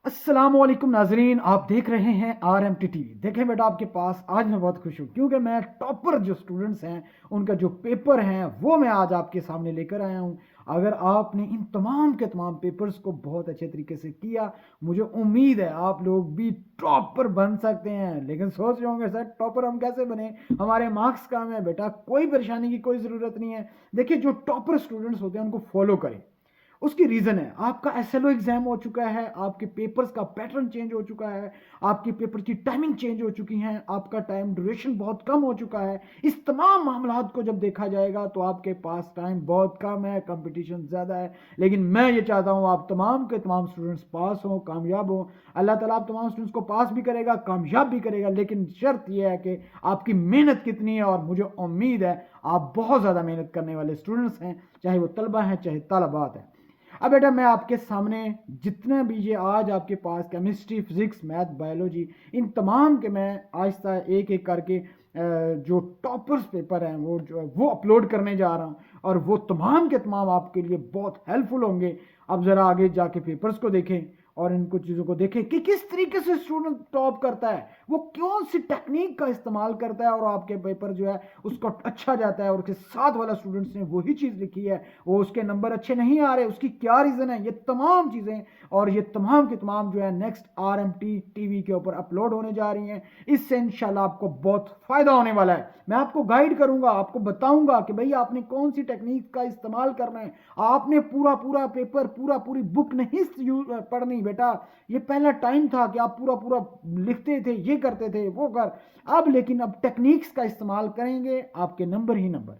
السلام علیکم ناظرین، آپ دیکھ رہے ہیں R M T T V. دیکھیں بیٹا، آپ کے پاس آج میں بہت خوش ہوں کیونکہ میں ٹاپر جو اسٹوڈنٹس ہیں ان کا جو پیپر ہیں وہ میں آج آپ کے سامنے لے کر آیا ہوں۔ اگر آپ نے ان تمام کے تمام پیپرز کو بہت اچھے طریقے سے کیا، مجھے امید ہے آپ لوگ بھی ٹاپر بن سکتے ہیں۔ لیکن سوچ رہے ہوں گے سر ٹاپر ہم کیسے بنیں، ہمارے مارکس کم ہیں۔ بیٹا کوئی پریشانی کی کوئی ضرورت نہیں ہے۔ دیکھیے جو ٹاپر اسٹوڈنٹس ہوتے ہیں ان کو فالو کریں۔ اس کی ریزن ہے آپ کا ایس ایل او ایگزام ہو چکا ہے، آپ کے پیپرز کا پیٹرن چینج ہو چکا ہے، آپ کے پیپر کی ٹائمنگ چینج ہو چکی ہیں، آپ کا ٹائم ڈیوریشن بہت کم ہو چکا ہے۔ اس تمام معاملات کو جب دیکھا جائے گا تو آپ کے پاس ٹائم بہت کم ہے، کمپٹیشن زیادہ ہے۔ لیکن میں یہ چاہتا ہوں آپ تمام کے تمام اسٹوڈنٹس پاس ہوں، کامیاب ہوں۔ اللہ تعالیٰ آپ تمام اسٹوڈنٹس کو پاس بھی کرے گا، کامیاب بھی کرے گا، لیکن شرط یہ ہے کہ آپ کی محنت کتنی ہے۔ اور مجھے امید ہے آپ بہت زیادہ محنت کرنے والے اسٹوڈنٹس ہیں، چاہے وہ طلبہ ہیں چاہے طالبات ہیں۔ اب بیٹا میں آپ کے سامنے جتنے بھی یہ آج آپ کے پاس کیمسٹری، فزکس، میتھ، بایولوجی، ان تمام کے میں آہستہ ایک ایک کر کے جو ٹاپرز پیپر ہیں وہ اپلوڈ کرنے جا رہا ہوں، اور وہ تمام کے تمام آپ کے لیے بہت ہیلپ فل ہوں گے۔ اب ذرا آگے جا کے پیپرز کو دیکھیں اور ان کچھ چیزوں کو دیکھیں کہ کس طریقے سے اسٹوڈنٹ ٹاپ کرتا ہے، وہ کون سی ٹیکنیک کا استعمال کرتا ہے اور آپ کے پیپر جو ہے اس کو اچھا جاتا ہے۔ اور اس کے ساتھ والا اسٹوڈنٹس نے وہی چیز لکھی ہے، وہ اس کے نمبر اچھے نہیں آ رہے، اس کی کیا ریزن ہے، یہ تمام چیزیں اور یہ تمام کے تمام جو ہے next R M T V کے اوپر اپلوڈ ہونے جا رہی ہیں۔ اس سے انشاءاللہ آپ کو بہت فائدہ ہونے والا ہے۔ میں آپ کو گائیڈ کروں گا، آپ کو بتاؤں گا کہ بھئی آپ نے کون سی ٹیکنیک کا استعمال کرنا ہے۔ آپ نے پورا پیپر پوری بک نہیں پڑھنی بیٹا۔ یہ پہلا ٹائم تھا کہ آپ پورا لکھتے تھے، یہ کرتے تھے، وہ کر۔ اب لیکن اب ٹیکنیکس کا استعمال کریں گے، آپ کے نمبر ہی نمبر۔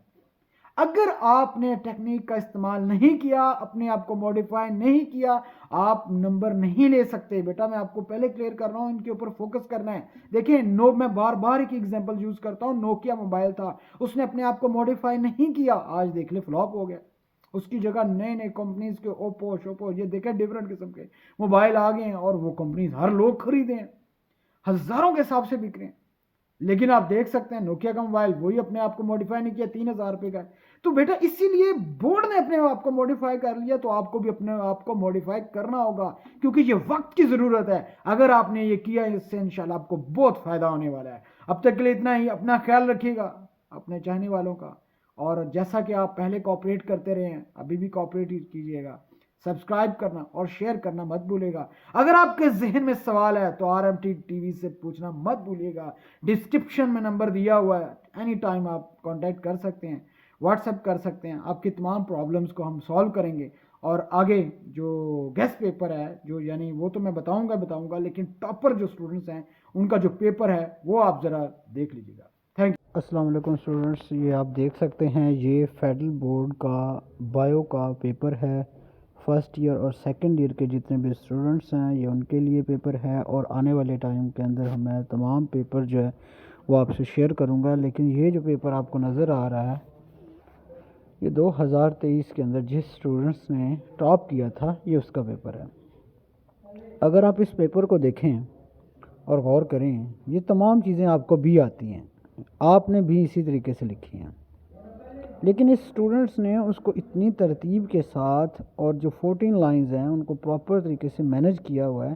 اگر آپ نے ٹیکنیک کا استعمال نہیں کیا، اپنے آپ کو موڈیفائی نہیں کیا، آپ نمبر نہیں لے سکتے۔ بیٹا میں آپ کو پہلے کلیئر کر رہا ہوں، ان کے اوپر فوکس کرنا ہے۔ دیکھیں میں بار بار ایک ایگزامپل یوز کرتا ہوں۔ نوکیا موبائل تھا، اس نے اپنے آپ کو موڈیفائی نہیں کیا، آج دیکھ لے فلاپ ہو گیا۔ اس کی جگہ نئے کمپنیز کے اوپو شوپو، یہ دیکھیں ڈیفرنٹ قسم کے موبائل آ گئے ہیں، اور وہ کمپنیز ہر لوگ خریدیں ہیں، ہزاروں کے حساب سے بک رہے ہیں۔ لیکن آپ دیکھ سکتے ہیں نوکیا کا موبائل وہی اپنے آپ کو موڈیفائی نہیں کیا، 3,000 روپے کا ہے۔ تو بیٹا اسی لیے بورڈ نے اپنے آپ کو موڈیفائی کر لیا، تو آپ کو بھی اپنے آپ کو موڈیفائی کرنا ہوگا، کیونکہ یہ وقت کی ضرورت ہے۔ اگر آپ نے یہ کیا، اس سے انشاءاللہ آپ کو بہت فائدہ ہونے والا ہے۔ اب تک کے لیے اتنا ہی۔ اپنا خیال رکھیے گا، اپنے چاہنے والوں کا، اور جیسا کہ آپ پہلے کوآپریٹ کرتے رہے ہیں ابھی بھی کوآپریٹ کیجیے گا۔ سبسکرائب کرنا اور شیئر کرنا مت بھولے گا۔ اگر آپ کے ذہن میں سوال ہے تو آر ایم ٹی وی سے پوچھنا مت بھولیے گا۔ ڈسکرپشن میں نمبر دیا ہوا ہے، اینی ٹائم آپ کانٹیکٹ کر سکتے ہیں، واٹس ایپ کر سکتے ہیں۔ آپ کی تمام پرابلمس کو ہم سالو کریں گے۔ اور آگے جو گیسٹ پیپر ہے، جو یعنی وہ تو میں بتاؤں گا، لیکن ٹاپر جو اسٹوڈنٹس ہیں ان کا جو پیپر ہے وہ آپ ذرا دیکھ لیجیے گا۔ Thank you. السلام علیکم اسٹوڈنٹس، یہ آپ دیکھ سکتے ہیں یہ فیڈرل بورڈ کا بایو کا پیپر ہے۔ فرسٹ ایئر اور سیکنڈ ایئر کے جتنے بھی اسٹوڈنٹس ہیں یہ ان کے لیے پیپر ہے، اور آنے والے ٹائم کے اندر میں تمام پیپر جو ہے وہ آپ سے شیئر کروں گا۔ لیکن یہ جو پیپر آپ کو نظر آ رہا ہے یہ 2023 کے اندر جس اسٹوڈنٹس نے ٹاپ کیا تھا یہ اس کا پیپر ہے۔ اگر آپ اس پیپر کو دیکھیں اور غور کریں، یہ تمام چیزیں آپ کو بھی آتی ہیں، آپ نے بھی اسی طریقے سے لکھی ہیں، لیکن اس اسٹوڈنٹس نے اس کو اتنی ترتیب کے ساتھ اور جو 14 لائنز ہیں ان کو پراپر طریقے سے مینج کیا ہوا ہے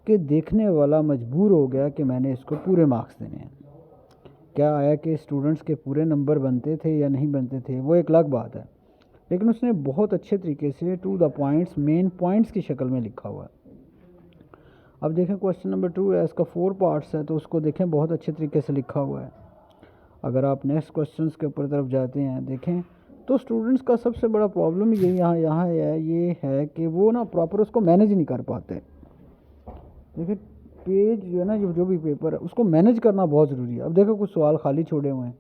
کہ دیکھنے والا مجبور ہو گیا کہ میں نے اس کو پورے مارکس دینے ہیں۔ کیا آیا کہ اسٹوڈنٹس کے پورے نمبر بنتے تھے یا نہیں بنتے تھے وہ ایک الگ بات ہے، لیکن اس نے بہت اچھے طریقے سے to the points, main points کی شکل میں لکھا ہوا ہے۔ اب دیکھیں کویسچن نمبر 2 ہے، اس کا 4 پارٹس ہے، تو اس کو دیکھیں بہت اچھے طریقے سے لکھا ہوا ہے۔ اگر آپ نیکسٹ کویسچنس کے اوپر طرف جاتے ہیں دیکھیں تو اسٹوڈنٹس کا سب سے بڑا پرابلم یہاں یہ ہے کہ وہ نا پراپر اس کو مینیج نہیں کر پاتے۔ دیکھیں پیج جو ہے نا جو بھی پیپر ہے اس کو مینیج کرنا بہت ضروری ہے۔ اب دیکھو کچھ سوال خالی چھوڑے ہوئے ہیں،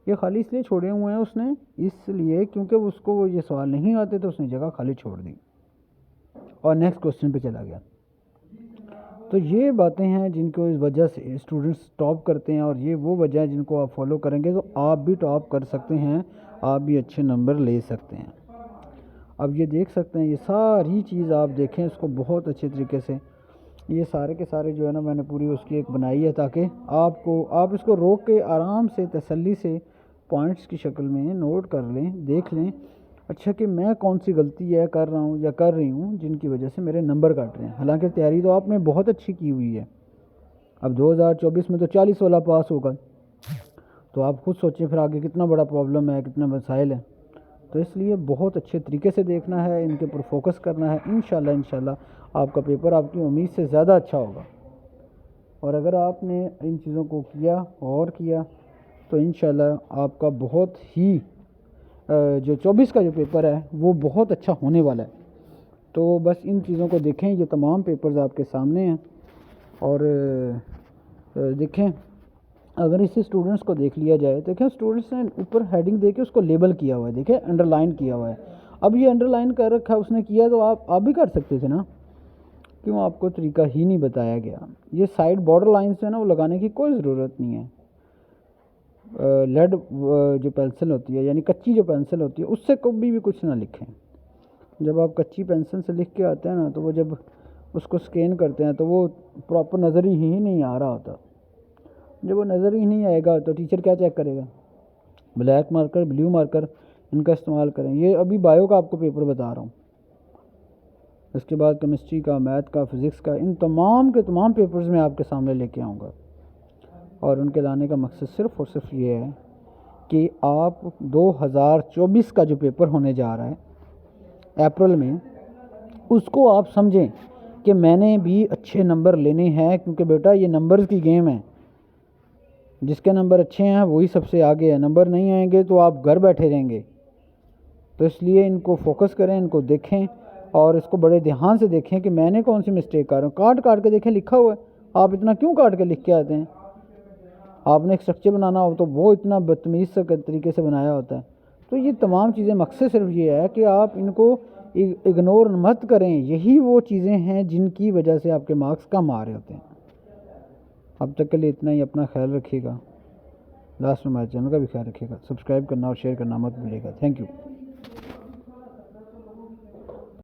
یہ خالی اس لیے چھوڑے ہوئے ہیں اس نے، اس لیے کیونکہ اس کو یہ سوال نہیں آتے تو اس نے جگہ خالی چھوڑ دی اور نیکسٹ کویسچن پہ چلا گیا۔ تو یہ باتیں ہیں جن کو اس وجہ سے اسٹوڈنٹس ٹاپ کرتے ہیں، اور یہ وہ وجہ ہے جن کو آپ فالو کریں گے تو آپ بھی ٹاپ کر سکتے ہیں، آپ بھی اچھے نمبر لے سکتے ہیں۔ اب یہ دیکھ سکتے ہیں، یہ ساری چیز آپ دیکھیں اس کو بہت اچھے طریقے سے، یہ سارے کے سارے جو ہے نا میں نے پوری اس کی ایک بنائی ہے تاکہ آپ اس کو روک کے آرام سے تسلی سے پوائنٹس کی شکل میں نوٹ کر لیں، دیکھ لیں، اچھا کہ میں کون سی غلطی ہے کر رہا ہوں یا کر رہی ہوں جن کی وجہ سے میرے نمبر کٹ رہے ہیں. حالانکہ تیاری تو آپ نے بہت اچھی کی ہوئی ہے. اب 2024 میں تو 40 والا پاس ہوگا, تو آپ خود سوچیں پھر آگے کتنا بڑا پرابلم ہے, کتنے مسائل ہیں. تو اس لیے بہت اچھے طریقے سے دیکھنا ہے, ان کے اوپر فوکس کرنا ہے. انشاءاللہ آپ کا پیپر آپ کی امید سے زیادہ اچھا ہوگا. اور اگر آپ نے ان چیزوں کو کیا اور کیا تو انشاءاللہ آپ کا بہت ہی جو 24 کا جو پیپر ہے وہ بہت اچھا ہونے والا ہے. تو بس ان چیزوں کو دیکھیں, یہ تمام پیپرز آپ کے سامنے ہیں. اور دیکھیں اگر اسی اسٹوڈنٹس کو دیکھ لیا جائے, دیکھیں اسٹوڈنٹس نے اوپر ہیڈنگ دے کے اس کو لیبل کیا ہوا ہے, دیکھیں انڈر لائن کیا ہوا ہے. اب یہ انڈر لائن کر رکھا اس نے کیا, تو آپ بھی کر سکتے تھے نا, کیوں آپ کو طریقہ ہی نہیں بتایا گیا. یہ سائڈ بارڈر لائنس جو ہے نا وہ لگانے کی کوئی ضرورت نہیں ہے. لیڈ جو پینسل ہوتی ہے یعنی کچی جو پینسل ہوتی ہے اس سے کبھی بھی کچھ نہ لکھیں. جب آپ کچی پینسل سے لکھ کے آتے ہیں نا تو وہ جب اس کو سکین کرتے ہیں تو وہ پراپر نظر ہی نہیں آ رہا ہوتا. جب وہ نظر ہی نہیں آئے گا تو ٹیچر کیا چیک کرے گا. بلیک مارکر, بلیو مارکر ان کا استعمال کریں. یہ ابھی بایو کا آپ کو پیپر بتا رہا ہوں, اس کے بعد کیمسٹری کا, میتھ کا, فزکس کا, ان تمام کے تمام پیپرز میں آپ کے سامنے لے کے آؤں گا. اور ان کے لانے کا مقصد صرف اور صرف یہ ہے کہ آپ 2024 کا جو پیپر ہونے جا رہا ہے اپریل میں, اس کو آپ سمجھیں کہ میں نے بھی اچھے نمبر لینے ہیں. کیونکہ بیٹا یہ نمبرز کی گیم ہے, جس کے نمبر اچھے ہیں وہی سب سے آگے ہے. نمبر نہیں آئیں گے تو آپ گھر بیٹھے رہیں گے. تو اس لیے ان کو فوکس کریں, ان کو دیکھیں اور اس کو بڑے دھیان سے دیکھیں کہ میں نے کون سی مسٹیک کر رہا ہوں. کاٹ کاٹ کے دیکھیں لکھا ہوا ہے, آپ اتنا کیوں کاٹ کے لکھ کے آتے ہیں. آپ نے ایک اسٹرکچر بنانا ہو تو وہ اتنا بدتمیز سے طریقے سے بنایا ہوتا ہے. تو یہ تمام چیزیں مقصد صرف یہ ہے کہ آپ ان کو اگنور مت کریں. یہی وہ چیزیں ہیں جن کی وجہ سے آپ کے مارکس کم آ رہے ہوتے ہیں. اب تک کے لیے اتنا ہی. اپنا خیال رکھیے گا. لاسٹ میں ہمارے چینل کا بھی خیال رکھیے گا. سبسکرائب کرنا اور شیئر کرنا مت بھولیے گا. Thank you.